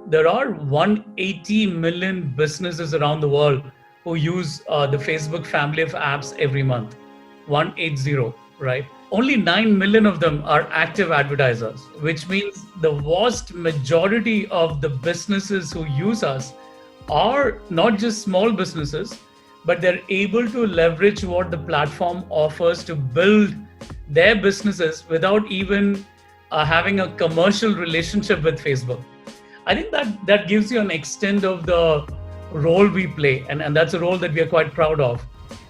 there are 180 million businesses around the world who use the Facebook family of apps every month. 180, right? Only 9 million of them are active advertisers, which means the vast majority of the businesses who use us are not just small businesses, but they're able to leverage what the platform offers to build their businesses without even having a commercial relationship with Facebook. I think that gives you an extent of the role we play, and that's a role that we are quite proud of.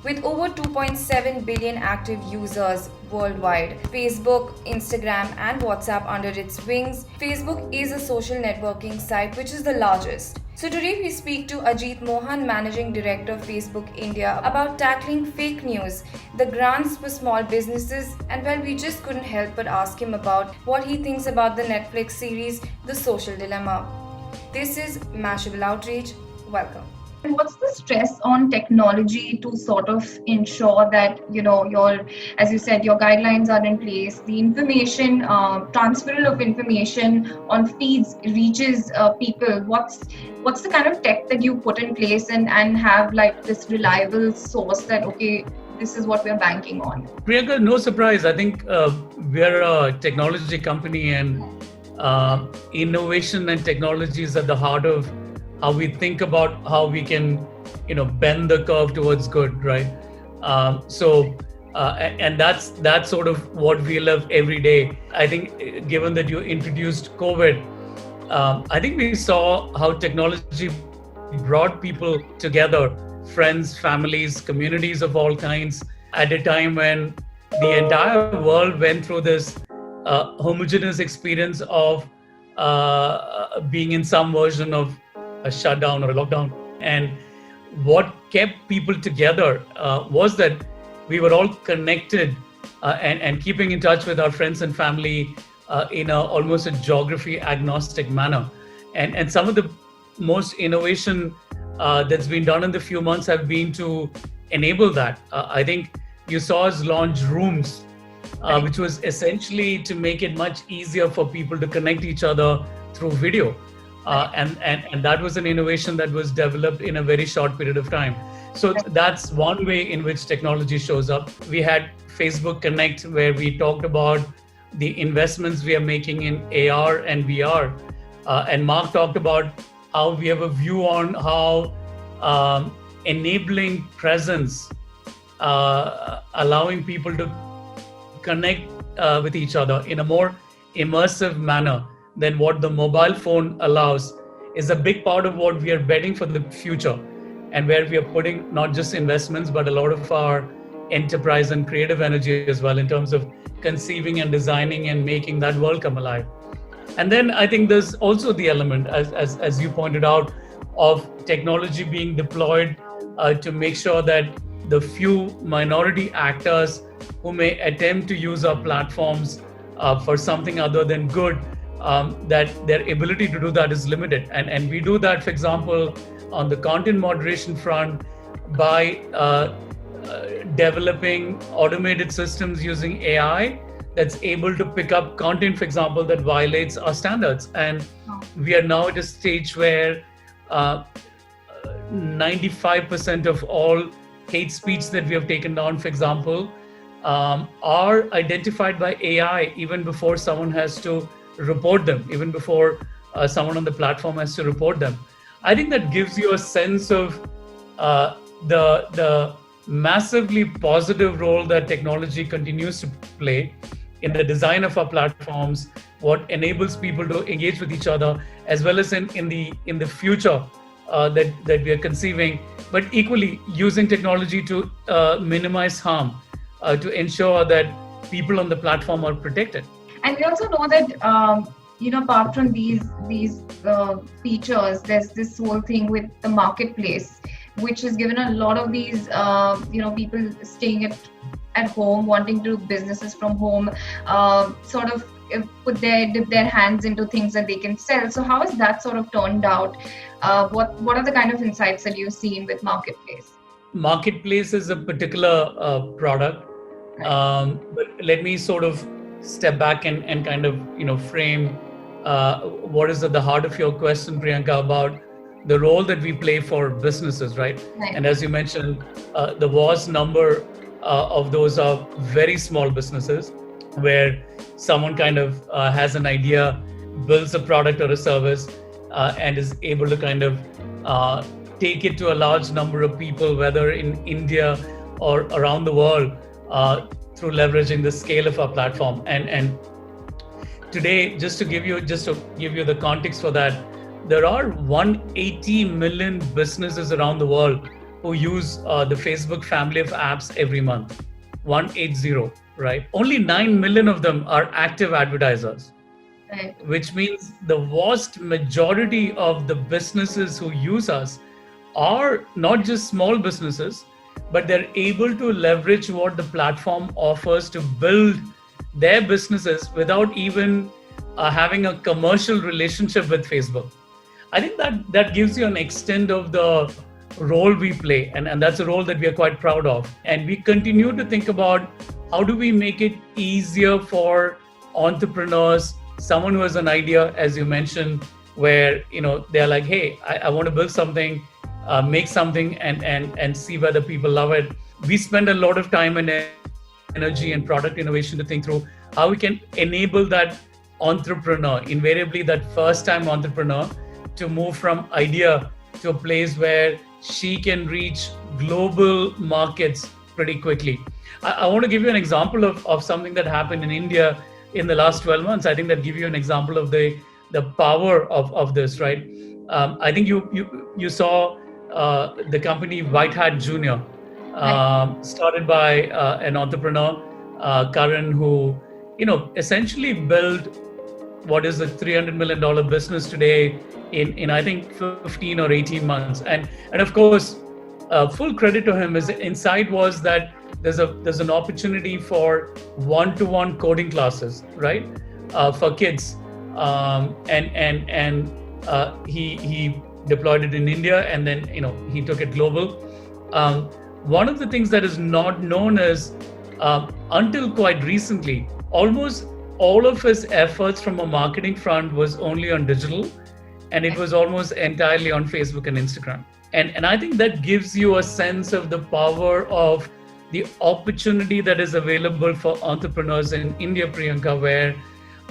With over 2.7 billion active users worldwide, Facebook, Instagram, and WhatsApp under its wings, Facebook is a social networking site which is the largest. So today we speak to Ajit Mohan, Managing Director of Facebook India, about tackling fake news, the grants for small businesses, and well, we just couldn't help but ask him about what he thinks about the Netflix series The Social Dilemma. This is Mashable Outreach. Welcome. And what's the stress on technology to sort of ensure that, your, as you said, your guidelines are in place, the information, transferal of information on feeds reaches people? What's the kind of tech that you put in place and have like this reliable source that, okay, this is what we're banking on? Priyanka, no surprise. I think we're a technology company, and innovation and technology is at the heart of how we think about how we can, bend the curve towards good, right? And that's sort of what we love every day. I think, given that you introduced COVID, I think we saw how technology brought people together, friends, families, communities of all kinds, at a time when the entire world went through this homogeneous experience of being in some version of a shutdown or a lockdown. And what kept people together was that we were all connected and keeping in touch with our friends and family in almost a geography agnostic manner. And some of the most innovation that's been done in the few months have been to enable that. I think you saw us launch Rooms, which was essentially to make it much easier for people to connect each other through video. And that was an innovation that was developed in a very short period of time. So that's one way in which technology shows up. We had Facebook Connect, where we talked about the investments we are making in AR and VR. And Mark talked about how we have a view on how enabling presence, allowing people to connect with each other in a more immersive manner than what the mobile phone allows, is a big part of what we are betting for the future, and where we are putting not just investments, but a lot of our enterprise and creative energy as well, in terms of conceiving and designing and making that world come alive. And then I think there's also the element, as you pointed out, of technology being deployed to make sure that the few minority actors who may attempt to use our platforms for something other than good, that their ability to do that is limited. And we do that, for example, on the content moderation front by developing automated systems using AI that's able to pick up content, for example, that violates our standards. And we are now at a stage where 95% of all hate speech that we have taken down, for example, are identified by AI even before someone has to report them, even before someone on the platform has to report them. I think that gives you a sense of the massively positive role that technology continues to play in the design of our platforms, what enables people to engage with each other, as well as in the future that we are conceiving, but equally using technology to minimize harm, to ensure that people on the platform are protected. And we also know that, apart from these features, there's this whole thing with the marketplace, which has given a lot of these, people staying at home, wanting to do businesses from home, sort of dip their hands into things that they can sell. So how has that sort of turned out? What are the kind of insights that you've seen with marketplace? Marketplace is a particular product, but let me sort of step back and kind of frame what is at the heart of your question, Priyanka, about the role that we play for businesses, right? Right. And as you mentioned, the vast number of those are very small businesses where someone kind of has an idea, builds a product or a service, and is able to kind of take it to a large number of people, whether in India or around the world, through leveraging the scale of our platform. And today, just to give you the context for that, there are 180 million businesses around the world who use the Facebook family of apps every month. 180, right? Only 9 million of them are active advertisers, Right. which means the vast majority of the businesses who use us are not just small businesses, but they're able to leverage what the platform offers to build their businesses without even having a commercial relationship with Facebook. I think that gives you an extent of the role we play, and that's a role that we are quite proud of. And we continue to think about how do we make it easier for entrepreneurs, someone who has an idea, as you mentioned, where they're like, hey, I want to build something, make something, and see whether people love it. We spend a lot of time and energy and product innovation to think through how we can enable that entrepreneur, invariably that first-time entrepreneur, to move from idea to a place where she can reach global markets pretty quickly. I want to give you an example of something that happened in India in the last 12 months. I think that give you an example of the power of this, right? I think you saw the company White Hat Junior, started by an entrepreneur, Karan, who essentially built what is a $300 million business today in I think 15 or 18 months. And of course, full credit to him. His insight was that there's an opportunity for one-to-one coding classes, right, for kids, and he deployed it in India, and then he took it global. One of the things that is not known is until quite recently, almost all of his efforts from a marketing front was only on digital, and it was almost entirely on Facebook and Instagram. And I think that gives you a sense of the power of the opportunity that is available for entrepreneurs in India, Priyanka, where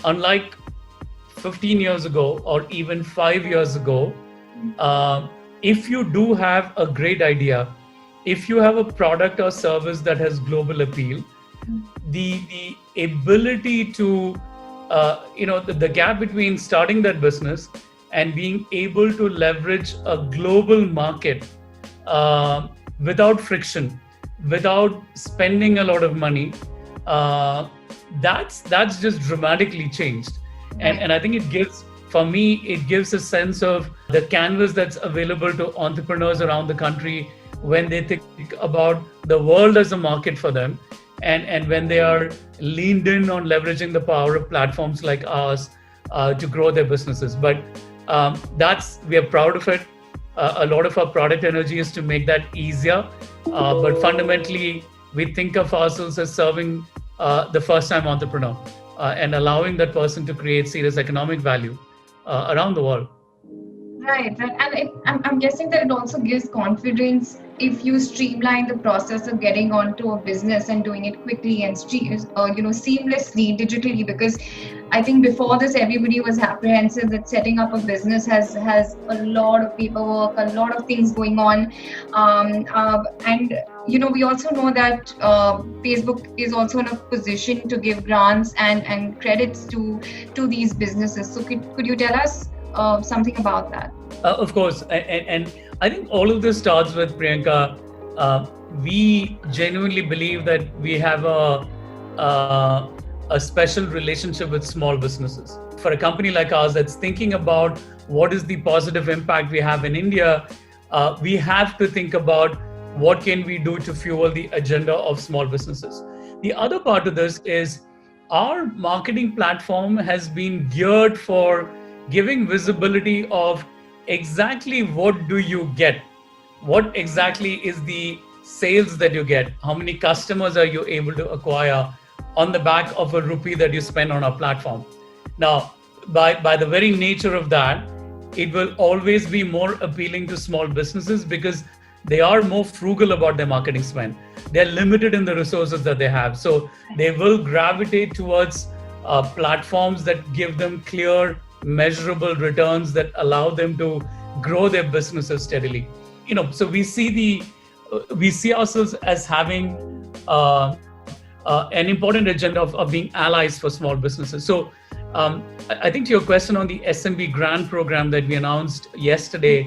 unlike 15 years ago or even 5 years ago, if you do have a great idea, if you have a product or service that has global appeal, the ability to, the gap between starting that business and being able to leverage a global market without friction, without spending a lot of money, that's just dramatically changed. And I think it gives a sense of the canvas that's available to entrepreneurs around the country when they think about the world as a market for them, and when they are leaned in on leveraging the power of platforms like ours to grow their businesses. But we are proud of it. A lot of our product energy is to make that easier. But fundamentally, we think of ourselves as serving the first-time entrepreneur and allowing that person to create serious economic value around the world. Right. And I'm guessing that it also gives confidence if you streamline the process of getting onto a business and doing it quickly and seamlessly digitally. Because I think before this, everybody was apprehensive that setting up a business has a lot of paperwork, a lot of things going on, and we also know that Facebook is also in a position to give grants and credits to these businesses. So could you tell us something about that? Of course, and I think all of this starts with, Priyanka, we genuinely believe that we have a special relationship with small businesses. For a company like ours that's thinking about what is the positive impact we have in India, we have to think about what can we do to fuel the agenda of small businesses. The other part of this is our marketing platform has been geared for giving visibility of exactly what do you get, what exactly is the sales that you get, how many customers are you able to acquire on the back of a rupee that you spend on our platform. Now, by the very nature of that, it will always be more appealing to small businesses because they are more frugal about their marketing spend. They're limited in the resources that they have. So they will gravitate towards platforms that give them clear, measurable returns that allow them to grow their businesses steadily. So we see ourselves as having an important agenda of being allies for small businesses. So I think to your question on the SMB grant program that we announced yesterday,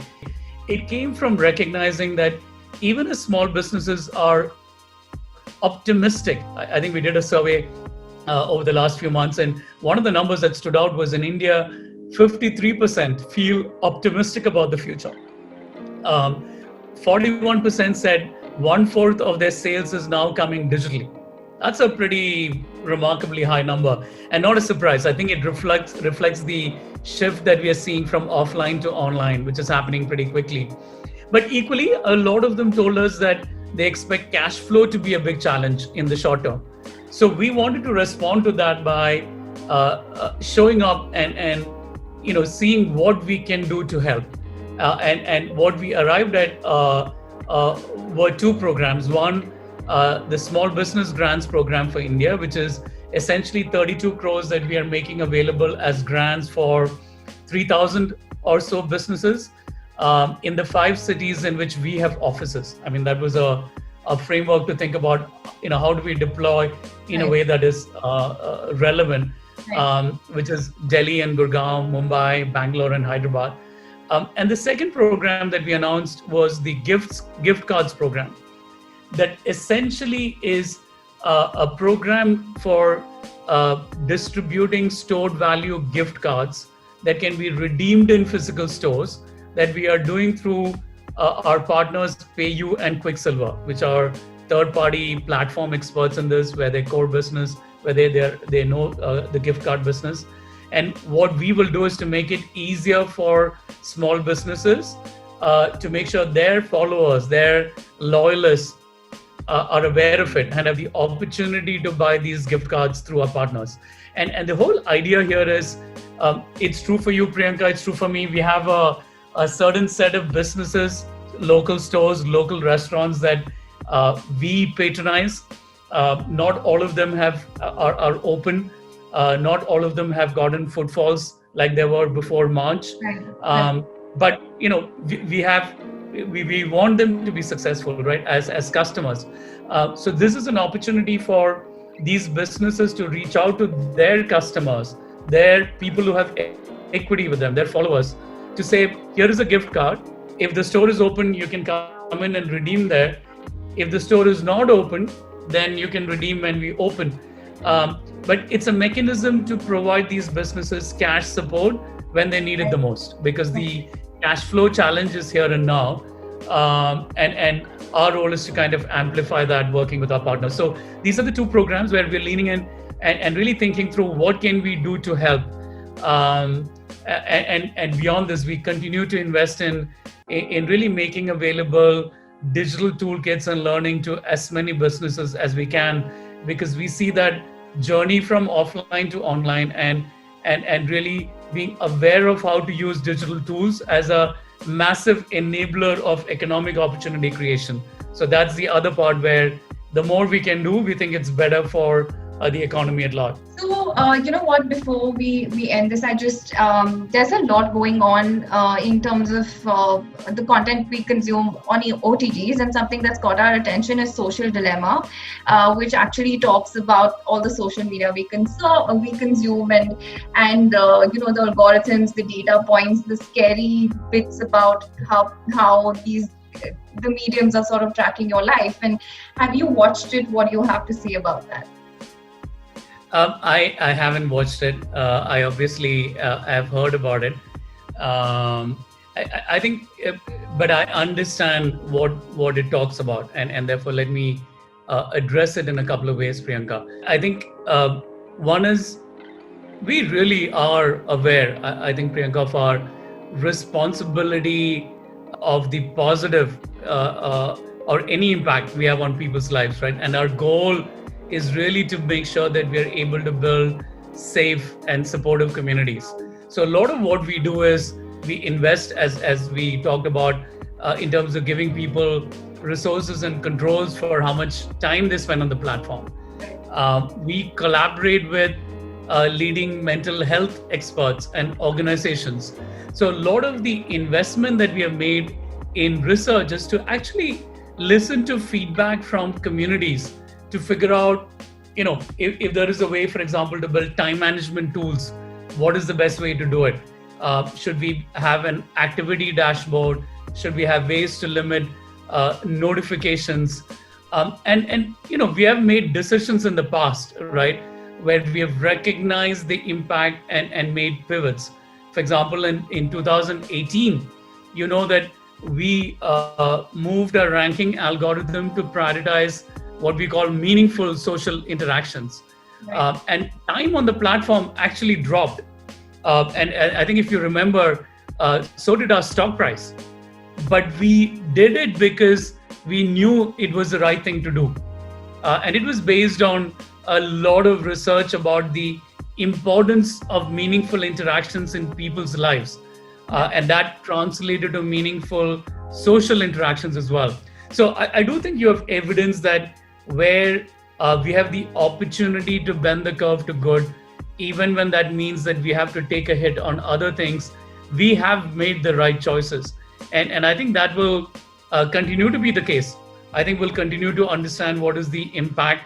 it came from recognizing that even as small businesses are optimistic. I think we did a survey over the last few months, and one of the numbers that stood out was in India, 53% feel optimistic about the future. 41% said 1/4 of their sales is now coming digitally. That's a pretty remarkably high number, and not a surprise. I think it reflects the shift that we are seeing from offline to online, which is happening pretty quickly. But equally, a lot of them told us that they expect cash flow to be a big challenge in the short term. So we wanted to respond to that by showing up and seeing what we can do to help. And what we arrived at were two programs. One, the Small Business Grants Program for India, which is essentially 32 crores that we are making available as grants for 3,000 or so businesses in the 5 cities in which we have offices. I mean, that was a framework to think about, how do we deploy in a way that is relevant, which is Delhi and Gurgaon, Mumbai, Bangalore, and Hyderabad. And the second program that we announced was the gift cards program. That essentially is a program for distributing stored value gift cards that can be redeemed in physical stores, that we are doing through our partners PayU and Quicksilver, which are third-party platform experts in this, where their core business, where they know the gift card business. And what we will do is to make it easier for small businesses to make sure their followers, their loyalists are aware of it and have the opportunity to buy these gift cards through our partners. And the whole idea here is, it's true for you, Priyanka, it's true for me. We have a certain set of businesses, local stores, local restaurants that we patronize. Not all of them are open. Not all of them have gotten footfalls like they were before March. But we want them to be successful, right? As customers. So this is an opportunity for these businesses to reach out to their customers, their people who have equity with them, their followers, to say, here is a gift card. If the store is open, you can come in and redeem there. If the store is not open, then you can redeem when we open. But it's a mechanism to provide these businesses cash support when they need it the most, because the cash flow challenge is here and now. And our role is to kind of amplify that, working with our partners. So these are the two programs where we're leaning in and really thinking through what can we do to help. And beyond this, we continue to invest in really making available digital toolkits and learning to as many businesses as we can, because we see that journey from offline to online and really being aware of how to use digital tools as a massive enabler of economic opportunity creation. So that's the other part where the more we can do, we think it's better for the economy at large. So, you know what, before we end this, I just, there's a lot going on in terms of the content we consume on OTGs, and something that's caught our attention is Social Dilemma, which actually talks about all the social media we consume and you know, the algorithms, the data points, the scary bits about how the mediums are sort of tracking your life. And have you watched it? What do you have to say about that? I haven't watched it. I obviously have heard about it. I think, but I understand what it talks about, and therefore let me address it in a couple of ways, Priyanka. I think one is, we really are aware, I think, Priyanka, of our responsibility of the positive or any impact we have on people's lives, right? And our goal is really to make sure that we are able to build safe and supportive communities. So a lot of what we do is we invest, as we talked about, in terms of giving people resources and controls for how much time they spend on the platform. We collaborate with leading mental health experts and organizations. So a lot of the investment that we have made in research is to actually listen to feedback from communities to figure out, if there is a way, for example, to build time management tools, what is the best way to do it? Should we have an activity dashboard? Should we have ways to limit notifications? And we have made decisions in the past, right, where we have recognized the impact and made pivots. For example, in 2018, that we moved our ranking algorithm to prioritize what we call meaningful social interactions. Right. And time on the platform actually dropped. And I think if you remember, so did our stock price. But we did it because we knew it was the right thing to do. And it was based on a lot of research about the importance of meaningful interactions in people's lives. And that translated to meaningful social interactions as well. So I do think you have evidence that where we have the opportunity to bend the curve to good, even when that means that we have to take a hit on other things, we have made the right choices. And I think that will continue to be the case. I think we'll continue to understand what is the impact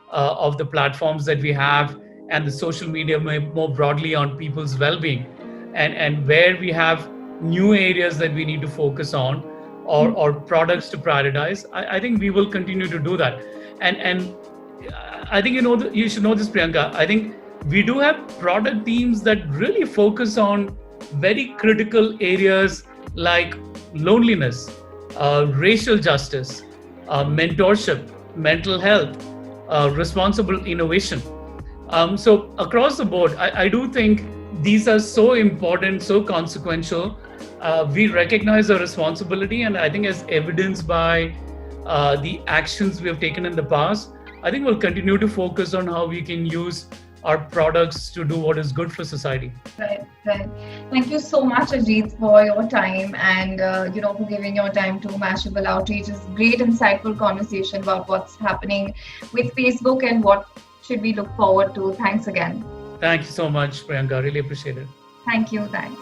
of the platforms that we have and the social media more broadly on people's well-being, and where we have new areas that we need to focus on or products to prioritize. I think we will continue to do that. And I think you should know this, Priyanka. I think we do have product teams that really focus on very critical areas like loneliness, racial justice, mentorship, mental health, responsible innovation. So across the board, I do think these are so important, so consequential. We recognize our responsibility, and I think as evidenced by the actions we have taken in the past, I think we'll continue to focus on how we can use our products to do what is good for society. Right. Thank you so much, Ajit, for your time and for giving your time to Mashable Outreach. It's great, insightful conversation about what's happening with Facebook and what should we look forward to. Thanks again. Thank you so much, Priyanka. Really appreciate it. Thank you. Thanks.